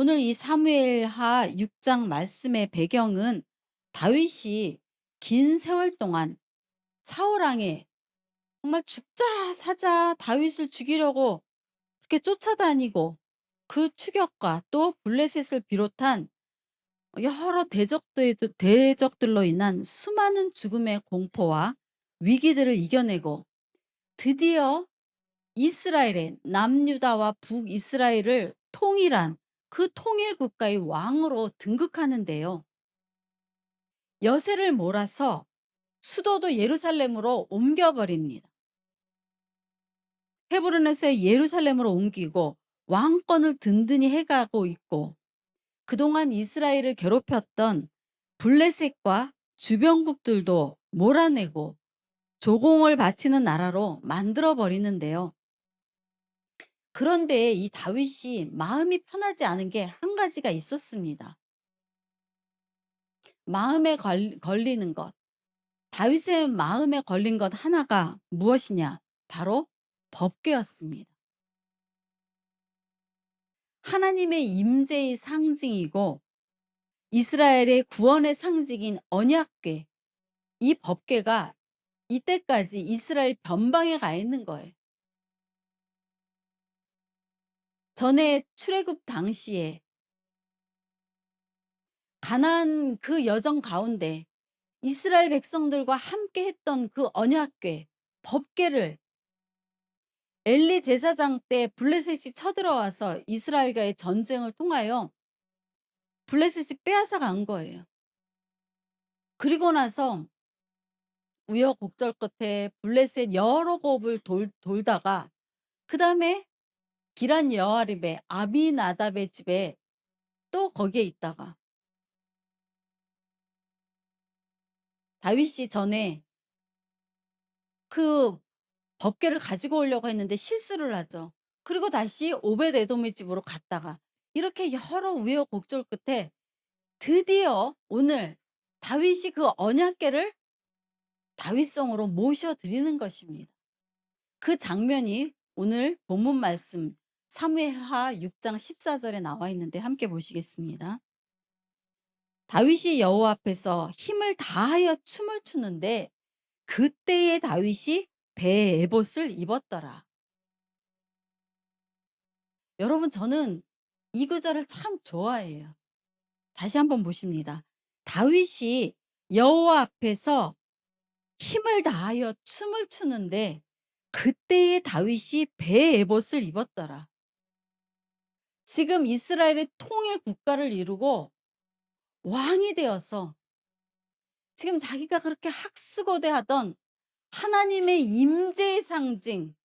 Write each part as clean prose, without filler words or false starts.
오늘 이 사무엘하 6장 말씀의 배경은 다윗이 긴 세월 동안 사울 왕에 정말 죽자 사자 다윗을 죽이려고 그렇게 쫓아다니고 그 추격과 또 블레셋을 비롯한 여러 대적들로 인한 수많은 죽음의 공포와 위기들을 이겨내고 드디어 이스라엘의 남유다와 북이스라엘을 통일한 그 통일 국가의 왕으로 등극하는데요. 여세를 몰아서 수도도 예루살렘으로 옮겨버립니다. 헤브론에서 예루살렘으로 옮기고 왕권을 든든히 해가고 있고, 그동안 이스라엘을 괴롭혔던 블레셋과 주변국들도 몰아내고 조공을 바치는 나라로 만들어 버리는데요. 그런데 이 다윗이 마음이 편하지 않은 게 한 가지가 있었습니다. 마음에 걸리는 것. 다윗의 마음에 걸린 것 하나가 무엇이냐? 바로 법궤였습니다. 하나님의 임재의 상징이고 이스라엘의 구원의 상징인 언약궤, 이 법궤가 이때까지 이스라엘 변방에 가 있는 거예요. 전에 출애굽 당시에 가나안 그 여정 가운데 이스라엘 백성들과 함께 했던 그 언약궤, 법궤를 엘리 제사장 때 블레셋이 쳐들어와서 이스라엘과의 전쟁을 통하여 블레셋이 빼앗아 간 거예요. 그리고 나서 우여곡절 끝에 블레셋 여러 곳을 돌다가 그다음에 기란 여아립의 아비나답의 집에 또 거기에 있다가 다윗이 전에 그 법궤를 가지고 오려고 했는데 실수를 하죠. 그리고 다시 오벳에돔의 집으로 갔다가 이렇게 여러 우여곡절 끝에 드디어 오늘 다윗이 그 언약궤를 다윗성으로 모셔 드리는 것입니다. 그 장면이 오늘 본문 말씀 사무엘하 6장 14절에 나와 있는데 함께 보시겠습니다. 다윗이 여호와 앞에서 힘을 다하여 춤을 추는데 그때의 다윗이 배에 에봇을 입었더라. 여러분, 저는 이 구절을 참 좋아해요. 다시 한번 보십니다. 다윗이 여호와 앞에서 힘을 다하여 춤을 추는데 그때의 다윗이 배에 에봇을 입었더라. 지금 이스라엘의 통일 국가를 이루고 왕이 되어서 지금 자기가 그렇게 학수고대하던 하나님의 임재의 상징,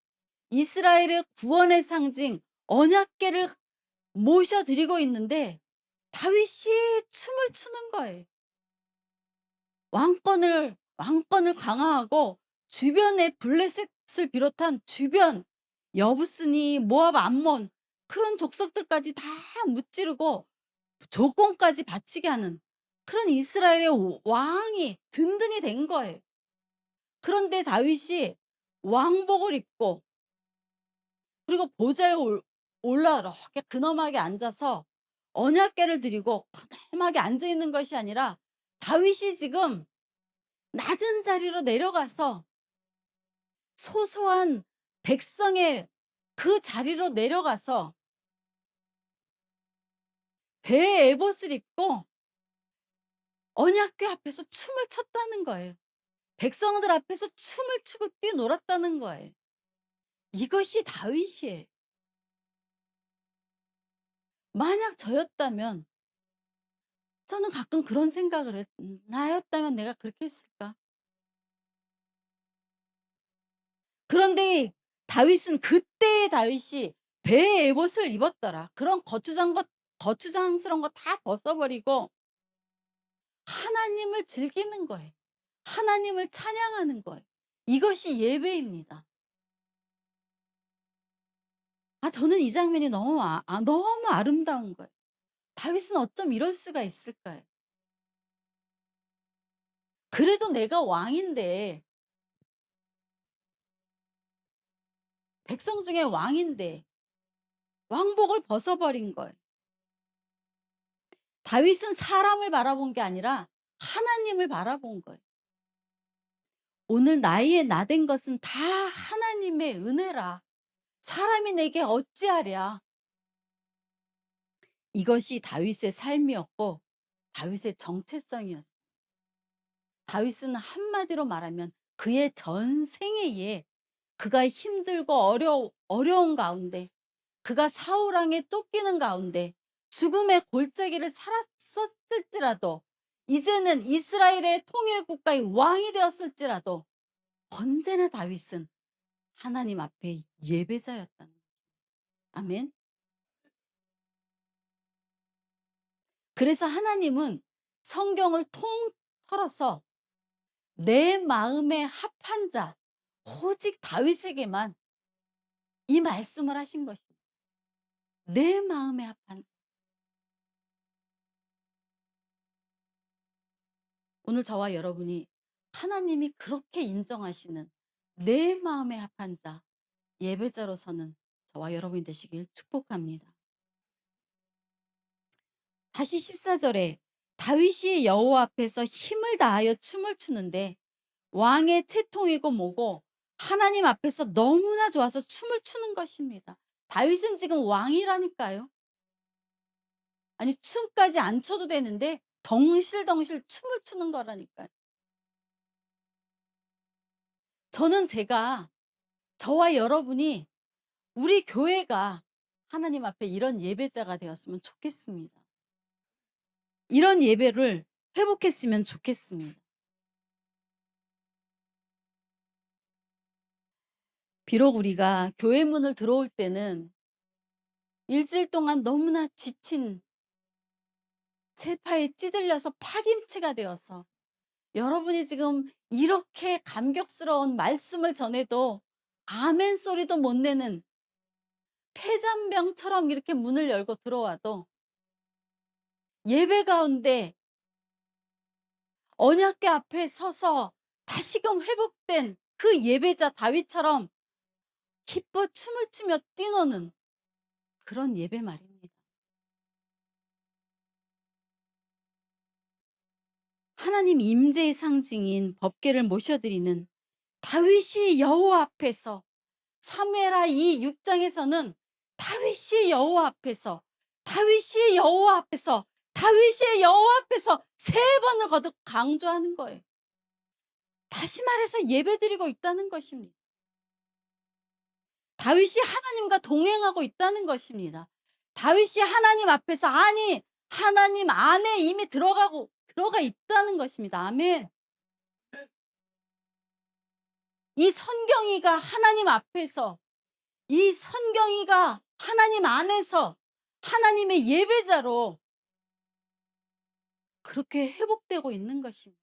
이스라엘의 구원의 상징 언약궤를 모셔드리고 있는데 다윗이 춤을 추는 거예요. 왕권을 강화하고 주변의 블레셋을 비롯한 주변 여부스니 모압 암몬 그런 족속들까지 다 무찌르고 조공까지 바치게 하는 그런 이스라엘의 왕이 든든히 된 거예요. 그런데 다윗이 왕복을 입고 그리고 보좌에 올라 이렇게 근엄하게 앉아서 언약궤를 드리고 근엄하게 앉아 있는 것이 아니라 다윗이 지금 낮은 자리로 내려가서 소소한 백성의 그 자리로 내려가서 배에 에봇을 입고 언약궤 앞에서 춤을 췄다는 거예요. 백성들 앞에서 춤을 추고 뛰놀았다는 거예요. 이것이 다윗이에요. 만약 저였다면 저는 가끔 그런 생각을 해요. 나였다면 내가 그렇게 했을까? 그런데 다윗은 그때의 다윗이 배에 에봇을 입었더라. 그런 거추장스러운 거 다 벗어버리고 하나님을 즐기는 거예요. 하나님을 찬양하는 거예요. 이것이 예배입니다. 저는 이 장면이 너무 아름다운 거예요. 다윗은 어쩜 이럴 수가 있을까요? 그래도 내가 왕인데, 백성 중에 왕인데 왕복을 벗어버린 거예요. 다윗은 사람을 바라본 게 아니라 하나님을 바라본 거예요. 오늘 나의 나된 것은 다 하나님의 은혜라. 사람이 내게 어찌하랴. 이것이 다윗의 삶이었고 다윗의 정체성이었어요. 다윗은 한마디로 말하면 그의 전생애에 그가 힘들고 어려운 가운데, 그가 사울 왕에 쫓기는 가운데 죽음의 골짜기를 살았었을지라도, 이제는 이스라엘의 통일 국가의 왕이 되었을지라도 언제나 다윗은 하나님 앞에 예배자였다는 거예요. 아멘. 그래서 하나님은 성경을 통틀어서 내 마음에 합한 자 오직 다윗에게만 이 말씀을 하신 것입니다. 내 마음에 합한 자. 오늘 저와 여러분이 하나님이 그렇게 인정하시는 내 마음에 합한 자, 예배자로서는 저와 여러분이 되시길 축복합니다. 다시 14절에 다윗이 여호와 앞에서 힘을 다하여 춤을 추는데 왕의 채통이고 뭐고 하나님 앞에서 너무나 좋아서 춤을 추는 것입니다. 다윗은 지금 왕이라니까요. 아니, 춤까지 안 춰도 되는데 덩실덩실 춤을 추는 거라니까요. 저는 저와 여러분이, 우리 교회가 하나님 앞에 이런 예배자가 되었으면 좋겠습니다. 이런 예배를 회복했으면 좋겠습니다. 비록 우리가 교회 문을 들어올 때는 일주일 동안 너무나 지친 세파에 찌들려서 파김치가 되어서, 여러분이 지금 이렇게 감격스러운 말씀을 전해도 아멘 소리도 못 내는 폐잔병처럼 이렇게 문을 열고 들어와도, 예배 가운데 언약궤 앞에 서서 다시금 회복된 그 예배자 다윗처럼 기뻐 춤을 추며 뛰노는 그런 예배 말입니다. 하나님 임재의 상징인 법궤를 모셔드리는 다윗이 여호와 앞에서, 사무엘하 이 6장에서는 다윗이 여호와 앞에서, 다윗이 여호와 앞에서, 다윗이 여호와 앞에서 3번을 거듭 강조하는 거예요. 다시 말해서 예배드리고 있다는 것입니다. 다윗이 하나님과 동행하고 있다는 것입니다. 다윗이 하나님 앞에서, 아니 하나님 안에 이미 들어가 있다는 것입니다. 아멘. 이 선경이가 하나님 앞에서, 이 선경이가 하나님 안에서 하나님의 예배자로 그렇게 회복되고 있는 것입니다.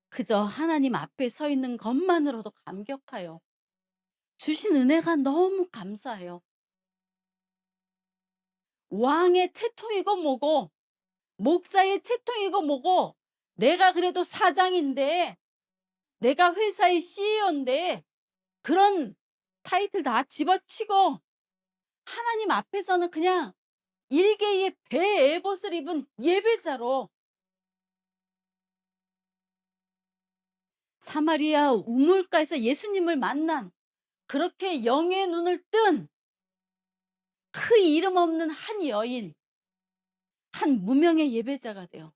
그저 하나님 앞에 서 있는 것만으로도 감격하여 주신 은혜가 너무 감사해요. 왕의 채통이고 뭐고, 목사의 채통이고 뭐고, 내가 그래도 사장인데, 내가 회사의 CEO인데 그런 타이틀 다 집어치고 하나님 앞에서는 그냥 일개의 배 에봇을 입은 예배자로, 사마리아 우물가에서 예수님을 만난, 그렇게 영의 눈을 뜬 그 이름 없는 한 여인, 한 무명의 예배자가 되어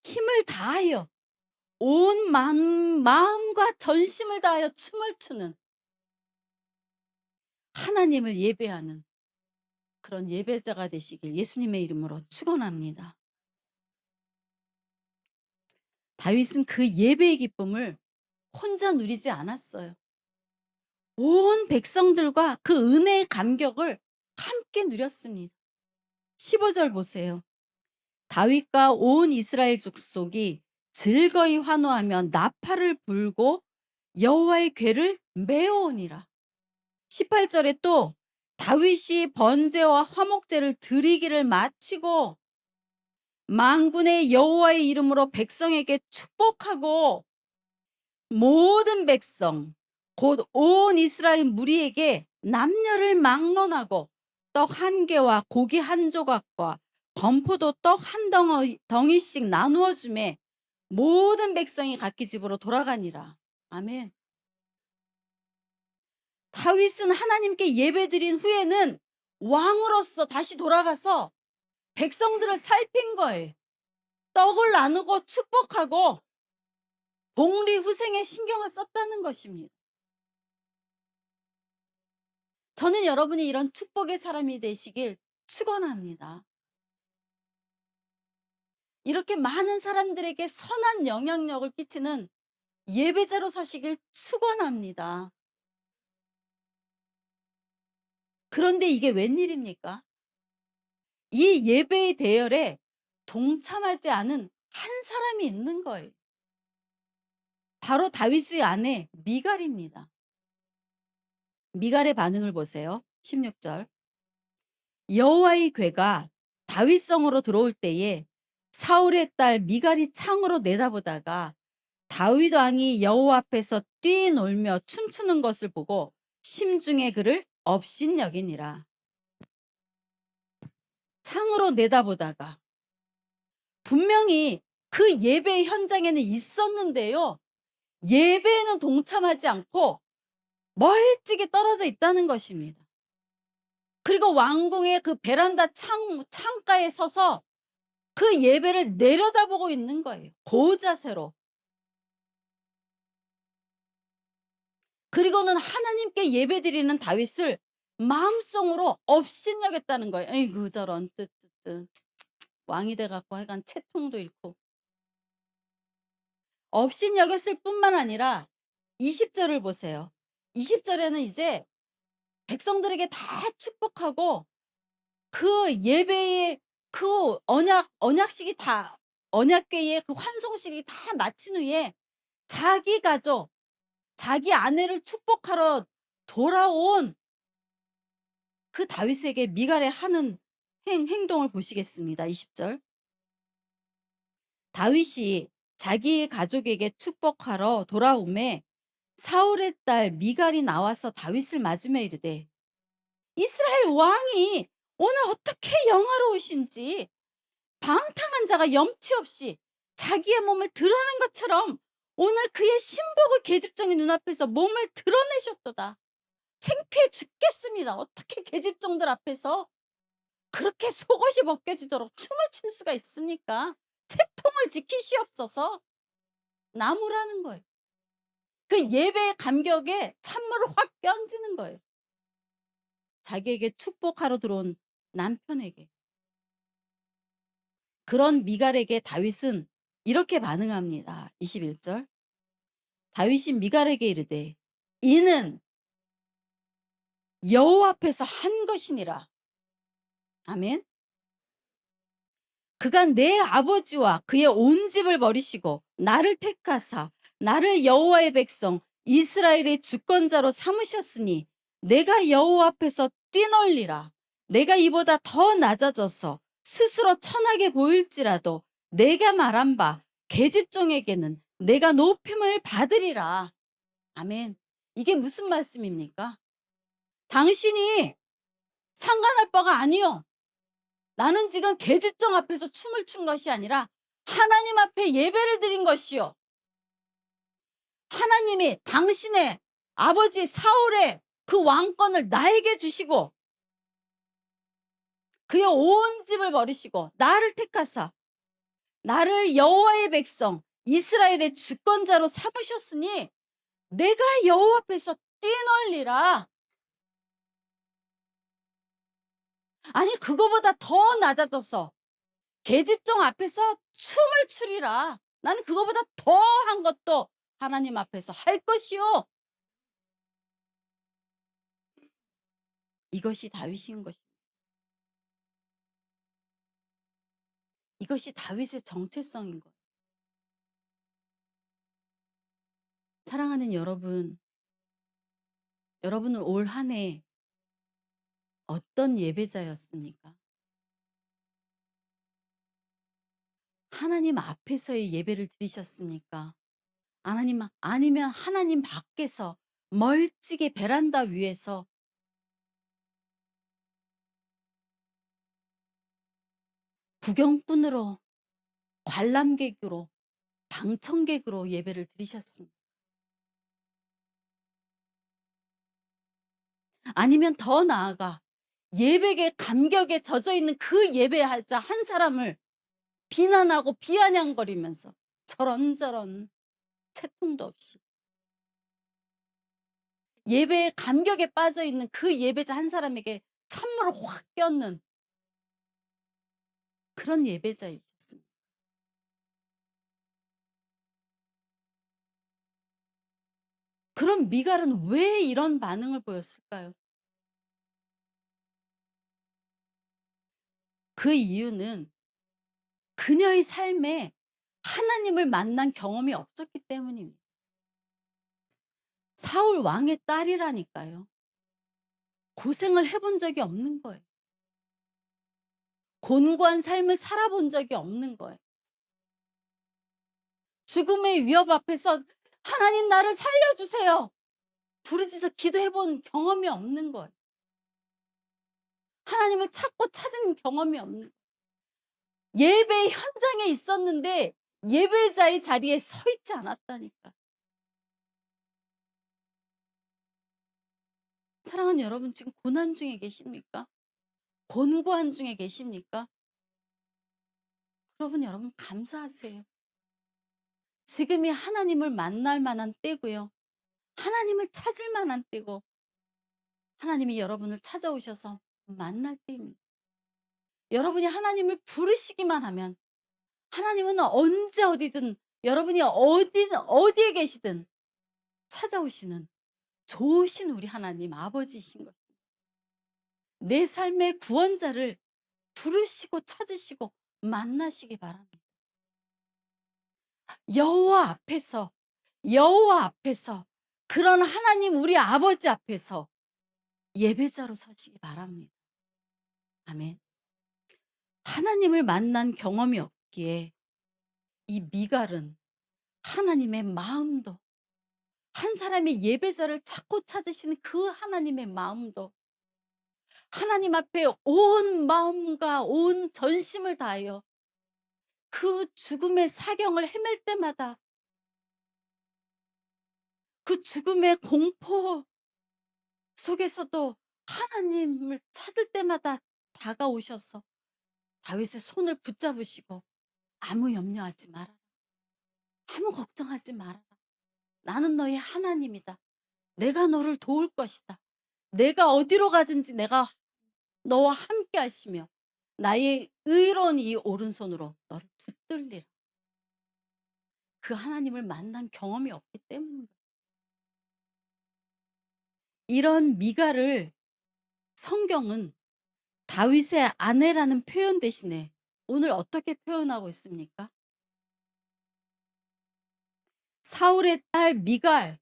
힘을 다하여 온 마음과 전심을 다하여 춤을 추는, 하나님을 예배하는 그런 예배자가 되시길 예수님의 이름으로 축원합니다. 다윗은 그 예배의 기쁨을 혼자 누리지 않았어요. 온 백성들과 그 은혜의 감격을 함께 누렸습니다. 15절 보세요. 다윗과 온 이스라엘 족속이 즐거이 환호하며 나팔을 불고 여호와의 궤를 메어오니라. 18절에 또 다윗이 번제와 화목제를 드리기를 마치고 만군의 여호와의 이름으로 백성에게 축복하고, 모든 백성 곧 온 이스라엘 무리에게 남녀를 막론하고 떡 한 개와 고기 한 조각과 건포도 떡 한 덩이씩 나누어 주매 모든 백성이 각기 집으로 돌아가니라. 아멘. 다윗은 하나님께 예배드린 후에는 왕으로서 다시 돌아가서 백성들을 살핀 거예요. 떡을 나누고 축복하고 복리후생에 신경을 썼다는 것입니다. 저는 여러분이 이런 축복의 사람이 되시길 축원합니다. 이렇게 많은 사람들에게 선한 영향력을 끼치는 예배자로 서시길 축원합니다. 그런데 이게 웬일입니까? 이 예배의 대열에 동참하지 않은 한 사람이 있는 거예요. 바로 다윗의 아내 미갈입니다. 미갈의 반응을 보세요. 16절. 여호와의 궤가 다윗성으로 들어올 때에 사울의 딸 미갈이 창으로 내다보다가 다윗 왕이 여호와 앞에서 뛰놀며 춤추는 것을 보고 심중에 그를 업신여기니라. 창으로 내다보다가 분명히 그 예배 현장에는 있었는데요. 예배에는 동참하지 않고 멀찍이 떨어져 있다는 것입니다. 그리고 왕궁의 그 베란다 창가에 서서 그 예배를 내려다보고 있는 거예요. 고자세로. 그리고는 하나님께 예배드리는 다윗을 마음속으로 업신여겼다는 거예요. 에이구 저런 뜨뜨뜨. 왕이 돼갖고 하여간 채통도 잃고. 업신여겼을 뿐만 아니라 20절을 보세요. 20절에는 이제 백성들에게 다 축복하고 그 예배의 그 언약식이 다 언약궤의 그 환송식이 다 마친 후에 자기 가족, 자기 아내를 축복하러 돌아온 그 다윗에게 미갈의 하는 행동을 보시겠습니다. 20절. 다윗이 자기 가족에게 축복하러 돌아오매 사울의 딸 미갈이 나와서 다윗을 맞으며 이르되 이스라엘 왕이 오늘 어떻게 영화로우신지 방탕한 자가 염치 없이 자기의 몸을 드러낸 것처럼 오늘 그의 신복의 계집종의 눈앞에서 몸을 드러내셨도다. 창피해 죽겠습니다. 어떻게 계집종들 앞에서 그렇게 속옷이 벗겨지도록 춤을 출 수가 있습니까? 채통을 지키시옵소서. 나무라는 거예요. 그 예배의 감격에 찬물을 확 끼얹는 거예요. 자기에게 축복하러 들어온 남편에게. 그런 미갈에게 다윗은 이렇게 반응합니다. 21절. 다윗이 미갈에게 이르되 이는 여호와 앞에서 한 것이니라. 아멘. 그가 내 아버지와 그의 온 집을 버리시고 나를 택하사 나를 여호와의 백성 이스라엘의 주권자로 삼으셨으니 내가 여호와 앞에서 뛰놀리라. 내가 이보다 더 낮아져서 스스로 천하게 보일지라도 내가 말한 바 계집종에게는 내가 높임을 받으리라. 아멘. 이게 무슨 말씀입니까? 당신이 상관할 바가 아니요. 나는 지금 계집종 앞에서 춤을 춘 것이 아니라 하나님 앞에 예배를 드린 것이요. 하나님이 당신의 아버지 사울의 그 왕권을 나에게 주시고 그의 온 집을 버리시고 나를 택하사 나를 여호와의 백성 이스라엘의 주권자로 삼으셨으니 내가 여호와 앞에서 뛰놀리라. 아니 그거보다 더 낮아져서 계집종 앞에서 춤을 추리라. 나는 그거보다 더한 것도 하나님 앞에서 할 것이요. 이것이 다윗인 것입니다. 이것이 다윗의 정체성인 거예요. 사랑하는 여러분, 여러분은 올 한 해 어떤 예배자였습니까? 하나님 앞에서의 예배를 드리셨습니까? 아니면 하나님 밖에서 멀찍이 베란다 위에서 구경꾼으로, 관람객으로, 방청객으로 예배를 드리셨습니다. 아니면 더 나아가 예배의 감격에 젖어 있는 그 예배자 한 사람을 비난하고 비아냥거리면서 저런저런 채통도 없이 예배의 감격에 빠져 있는 그 예배자 한 사람에게 찬물을 확 껴는 그런 예배자이셨습니다. 그럼 미갈은 왜 이런 반응을 보였을까요? 그 이유는 그녀의 삶에 하나님을 만난 경험이 없었기 때문입니다. 사울 왕의 딸이라니까요. 고생을 해본 적이 없는 거예요. 곤고한 삶을 살아본 적이 없는 거예요. 죽음의 위협 앞에서 하나님 나를 살려주세요. 부르짖어 기도해 본 경험이 없는 거예요. 하나님을 찾고 찾은 경험이 없는 거예요. 예배 현장에 있었는데 예배자의 자리에 서 있지 않았다니까. 사랑하는 여러분, 지금 고난 중에 계십니까? 곤고한 중에 계십니까? 여러분 감사하세요. 지금이 하나님을 만날 만한 때고요. 하나님을 찾을 만한 때고 하나님이 여러분을 찾아오셔서 만날 때입니다. 여러분이 하나님을 부르시기만 하면 하나님은 언제 어디든 여러분이 어디에 계시든 찾아오시는 좋으신 우리 하나님 아버지이신 것입니다. 내 삶의 구원자를 부르시고 찾으시고 만나시기 바랍니다. 여호와 앞에서 여호와 앞에서 그런 하나님 우리 아버지 앞에서 예배자로 서시기 바랍니다. 아멘. 하나님을 만난 경험이 없기에 이 미갈은 하나님의 마음도 한 사람의 예배자를 찾고 찾으시는 그 하나님의 마음도 하나님 앞에 온 마음과 온 전심을 다하여 그 죽음의 사경을 헤맬 때마다 그 죽음의 공포 속에서도 하나님을 찾을 때마다 다가오셔서 다윗의 손을 붙잡으시고 아무 염려하지 말아라. 아무 걱정하지 말아라. 나는 너의 하나님이다. 내가 너를 도울 것이다. 내가 어디로 가든지 내가 너와 함께 하시며 나의 의로운 이 오른손으로 너를 붙들리라. 그 하나님을 만난 경험이 없기 때문입니다. 이런 미갈을 성경은 다윗의 아내라는 표현 대신에 오늘 어떻게 표현하고 있습니까? 사울의 딸 미갈,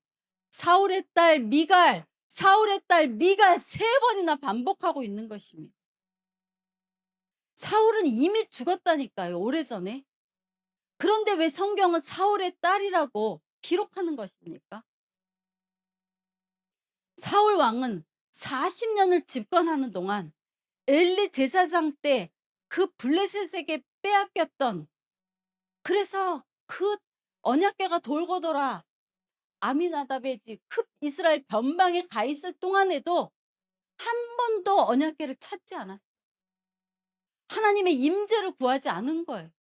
사울의 딸 미갈, 사울의 딸 미갈 세 번이나 반복하고 있는 것입니다. 사울은 이미 죽었다니까요, 오래전에. 그런데 왜 성경은 사울의 딸이라고 기록하는 것입니까? 사울 왕은 40년을 집권하는 동안 엘리 제사장 때 그 블레셋에게 빼앗겼던, 그래서 그 언약궤가 돌고 돌아 아미나답의 집 급 이스라엘 변방에 가 있을 동안에도 한 번도 언약궤를 찾지 않았어요. 하나님의 임재를 구하지 않은 거예요.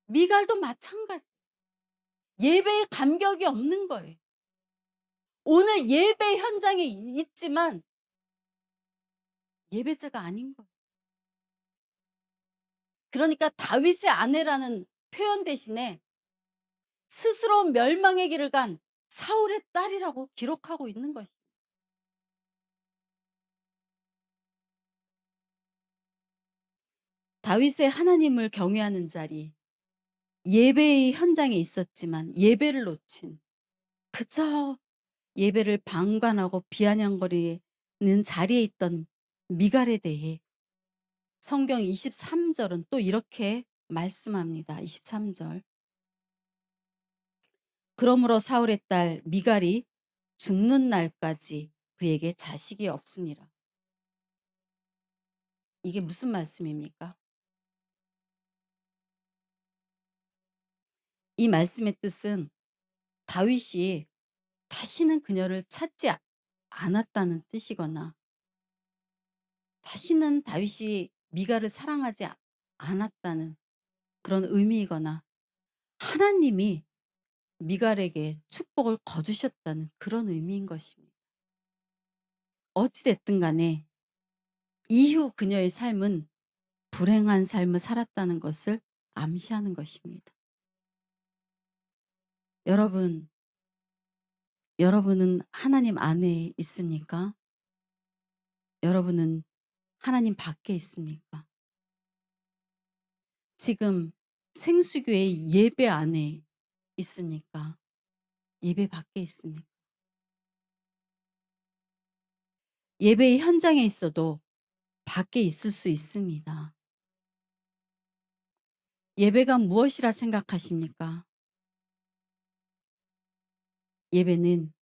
미갈도 마찬가지. 예배의 감격이 없는 거예요. 오늘 예배 현장에 있지만 예배자가 아닌 거예요. 그러니까 다윗의 아내라는 표현 대신에 스스로 멸망의 길을 간 사울의 딸이라고 기록하고 있는 것이에요. 다윗의 하나님을 경외하는 자리, 예배의 현장에 있었지만 예배를 놓친, 그저 예배를 방관하고 비아냥거리는 자리에 있던 미갈에 대해 성경 23절은 또 이렇게 말씀합니다. 23절. 그러므로 사울의 딸 미갈이 죽는 날까지 그에게 자식이 없으니라. 이게 무슨 말씀입니까? 이 말씀의 뜻은 다윗이 다시는 그녀를 찾지 않았다는 뜻이거나 다시는 다윗이 미가를 사랑하지 않았다는 그런 의미이거나 하나님이 미갈에게 축복을 거두셨다는 그런 의미인 것입니다. 어찌 됐든 간에 이후 그녀의 삶은 불행한 삶을 살았다는 것을 암시하는 것입니다. 여러분, 여러분은 하나님 안에 있습니까? 여러분은 하나님 밖에 있습니까? 지금 생수교회 예배 안에 있습니까? 예배 밖에 있습니까? 예배의 현장에 있어도 밖에 있을 수 있습니다. 예배가 무엇이라 생각하십니까? 예배는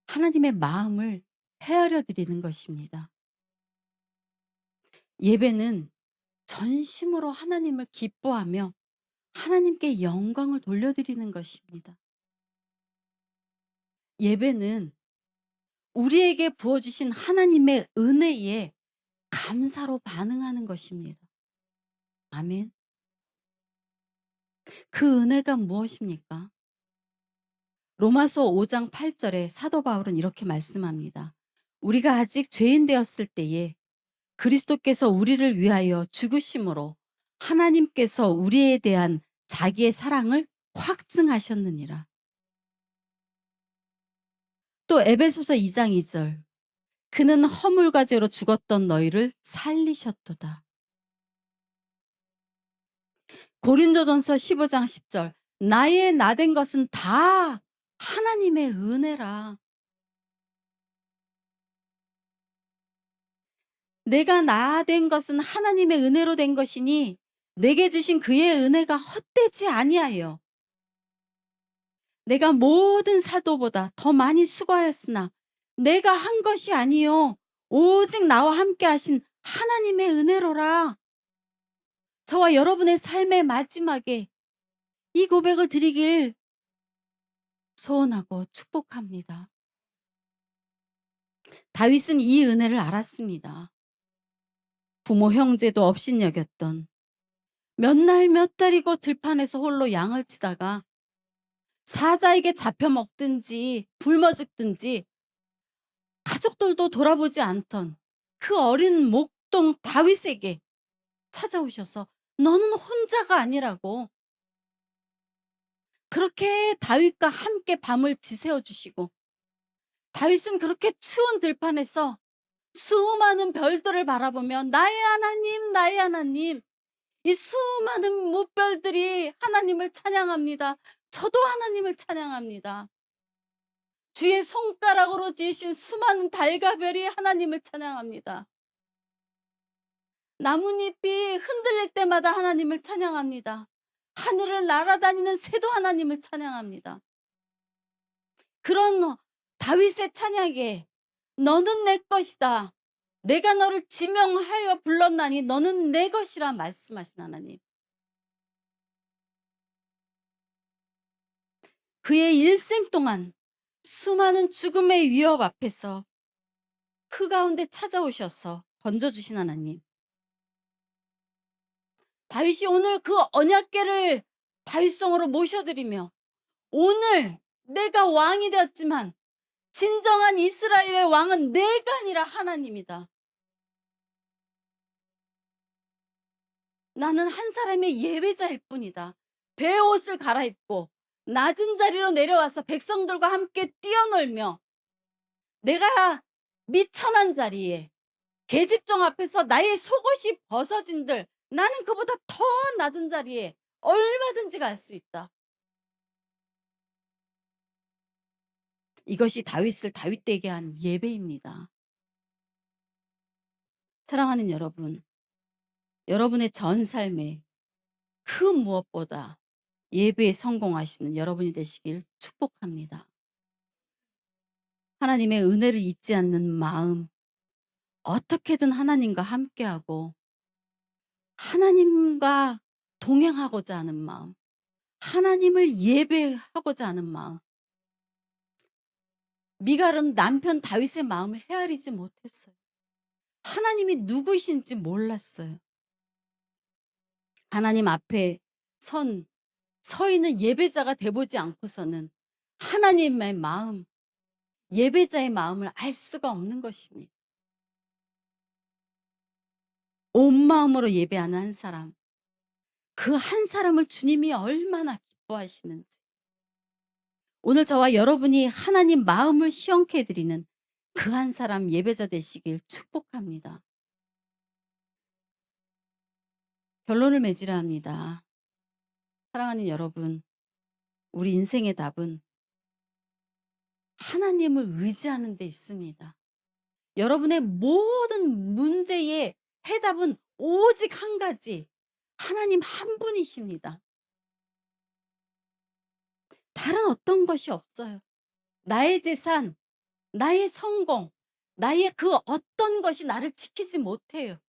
하나님의 마음을 헤아려 드리는 것입니다. 예배는 전심으로 하나님을 기뻐하며 하나님께 영광을 돌려드리는 것입니다. 예배는 우리에게 부어주신 하나님의 은혜에 감사로 반응하는 것입니다. 아멘. 그 은혜가 무엇입니까? 로마서 5장 8절에 사도 바울은 이렇게 말씀합니다. 우리가 아직 죄인 되었을 때에 그리스도께서 우리를 위하여 죽으심으로 하나님께서 우리에 대한 자기의 사랑을 확증하셨느니라. 또 에베소서 2장 2절 그는 허물과 죄로 죽었던 너희를 살리셨도다. 고린도전서 15장 10절 나의 나된 것은 다 하나님의 은혜라. 내가 나된 것은 하나님의 은혜로 된 것이니 내게 주신 그의 은혜가 헛되지 아니하여 내가 모든 사도보다 더 많이 수고하였으나 내가 한 것이 아니요 오직 나와 함께 하신 하나님의 은혜로라. 저와 여러분의 삶의 마지막에 이 고백을 드리길 소원하고 축복합니다. 다윗은 이 은혜를 알았습니다. 부모 형제도 업신여겼던 몇 날 몇 달이고 들판에서 홀로 양을 치다가 사자에게 잡혀 먹든지 굶어 죽든지 가족들도 돌아보지 않던 그 어린 목동 다윗에게 찾아오셔서 너는 혼자가 아니라고 그렇게 다윗과 함께 밤을 지새워 주시고 다윗은 그렇게 추운 들판에서 수많은 별들을 바라보며 나의 하나님 나의 하나님 이 수많은 무별들이 하나님을 찬양합니다. 저도 하나님을 찬양합니다. 주의 손가락으로 지으신 수많은 달과 별이 하나님을 찬양합니다. 나뭇잎이 흔들릴 때마다 하나님을 찬양합니다. 하늘을 날아다니는 새도 하나님을 찬양합니다. 그런 다윗의 찬양에 너는 내 것이다. 내가 너를 지명하여 불렀나니 너는 내 것이라 말씀하신 하나님. 그의 일생 동안 수많은 죽음의 위협 앞에서 그 가운데 찾아오셔서 건져주신 하나님. 다윗이 오늘 그 언약궤를 다윗성으로 모셔드리며 오늘 내가 왕이 되었지만 진정한 이스라엘의 왕은 내가 아니라 하나님이다. 나는 한 사람의 예배자일 뿐이다. 베옷을 갈아입고 낮은 자리로 내려와서 백성들과 함께 뛰어놀며 내가 미천한 자리에 계집종 앞에서 나의 속옷이 벗어진들 나는 그보다 더 낮은 자리에 얼마든지 갈 수 있다. 이것이 다윗을 다윗되게 한 예배입니다. 사랑하는 여러분, 여러분의 전 삶에 그 무엇보다 예배에 성공하시는 여러분이 되시길 축복합니다. 하나님의 은혜를 잊지 않는 마음, 어떻게든 하나님과 함께하고 하나님과 동행하고자 하는 마음, 하나님을 예배하고자 하는 마음. 미갈은 남편 다윗의 마음을 헤아리지 못했어요. 하나님이 누구이신지 몰랐어요. 하나님 앞에 선 서 있는 예배자가 돼 보지 않고서는 하나님의 마음, 예배자의 마음을 알 수가 없는 것입니다. 온 마음으로 예배하는 한 사람, 그 한 사람을 주님이 얼마나 기뻐하시는지. 오늘 저와 여러분이 하나님 마음을 시원케 해 드리는 그 한 사람 예배자 되시길 축복합니다. 결론을 맺으려 합니다. 사랑하는 여러분, 우리 인생의 답은 하나님을 의지하는 데 있습니다. 여러분의 모든 문제의 해답은 오직 한 가지, 하나님 한 분이십니다. 다른 어떤 것이 없어요. 나의 재산, 나의 성공, 나의 그 어떤 것이 나를 지키지 못해요.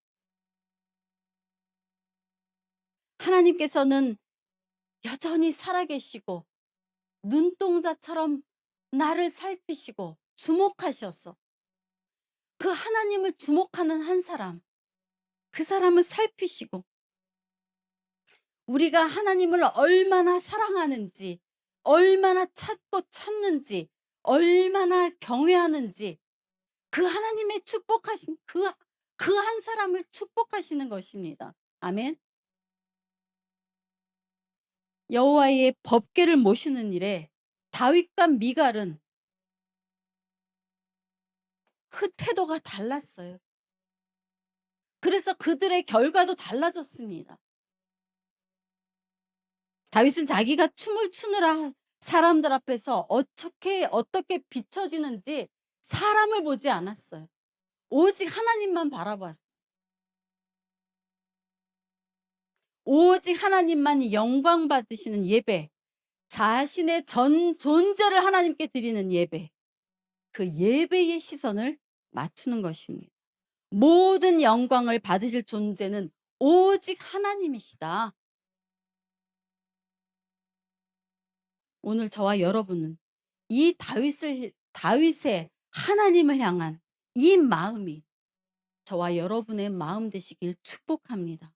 하나님께서는 여전히 살아계시고 눈동자처럼 나를 살피시고 주목하셔서 그 하나님을 주목하는 한 사람, 그 사람을 살피시고 우리가 하나님을 얼마나 사랑하는지, 얼마나 찾고 찾는지, 얼마나 경외하는지 그 하나님의 축복하신 그 한 사람을 축복하시는 것입니다. 아멘. 여호와의 법궤를 모시는 일에 다윗과 미갈은 그 태도가 달랐어요. 그래서 그들의 결과도 달라졌습니다. 다윗은 자기가 춤을 추느라 사람들 앞에서 어떻게 비춰지는지 사람을 보지 않았어요. 오직 하나님만 바라봤어요. 오직 하나님만 영광 받으시는 예배, 자신의 전 존재를 하나님께 드리는 예배, 그 예배의 시선을 맞추는 것입니다. 모든 영광을 받으실 존재는 오직 하나님이시다. 오늘 저와 여러분은 이 다윗의 하나님을 향한 이 마음이 저와 여러분의 마음 되시길 축복합니다.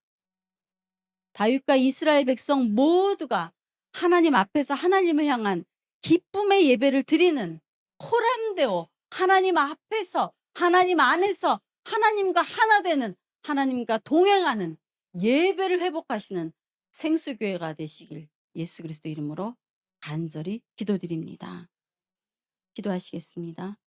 다윗과 이스라엘 백성 모두가 하나님 앞에서 하나님을 향한 기쁨의 예배를 드리는 코람데오, 하나님 앞에서 하나님 안에서 하나님과 하나 되는, 하나님과 동행하는 예배를 회복하시는 생수교회가 되시길 예수 그리스도 이름으로 간절히 기도드립니다. 기도하시겠습니다.